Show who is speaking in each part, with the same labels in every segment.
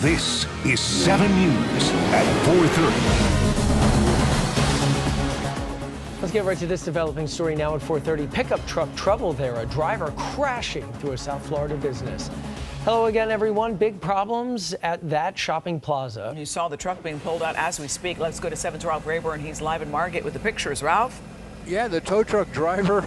Speaker 1: This is 7 News at 4:30.
Speaker 2: Let's get right to this developing story now at 4:30. Pickup truck trouble there. A driver crashing through a South Florida business. Hello again, everyone. Big problems at that shopping plaza.
Speaker 3: You saw the truck being pulled out as we speak. Let's go to 7's Ralph Rayburn. He's live in Margate with the pictures. Ralph?
Speaker 4: Yeah, the tow truck driver,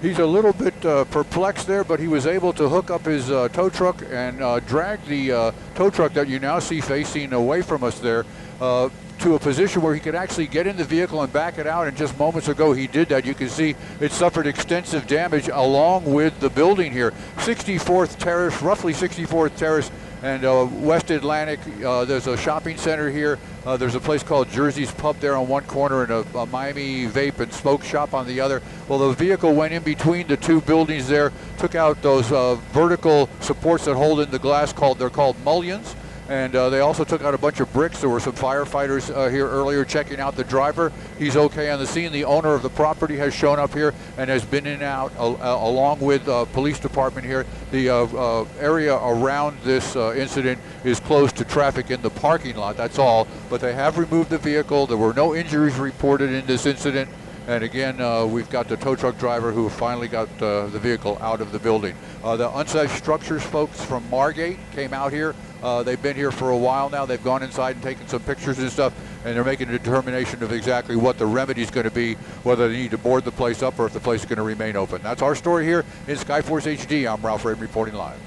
Speaker 4: he's a little bit perplexed there, but he was able to hook up his tow truck and drag the tow truck that you now see facing away from us there to a position where he could actually get in the vehicle and back it out, and just moments ago he did that. You can see it suffered extensive damage along with the building here. 64th Terrace, roughly 64th Terrace and West Atlantic. There's a shopping center here. There's a place called Jersey's Pub there on one corner and a Miami Vape and Smoke Shop on the other. Well, the vehicle went in between the two buildings there, took out those vertical supports that hold in the glass, they're called mullions. And they also took out a bunch of bricks. There were some firefighters here earlier checking out the driver. He's okay on the scene. The owner of the property has shown up here and has been in and out along with police department here. The area around this incident is closed to traffic in the parking lot, that's all. But they have removed the vehicle. There were no injuries reported in this incident. And again, we've got the tow truck driver who finally got the vehicle out of the building. The unsafe structures folks from Margate came out here. They've been here for a while now. They've gone inside and taken some pictures and stuff, and they're making a determination of exactly what the remedy is going to be, whether they need to board the place up or if the place is going to remain open. That's our story here in Skyforce HD. I'm Ralph Rayburn reporting live.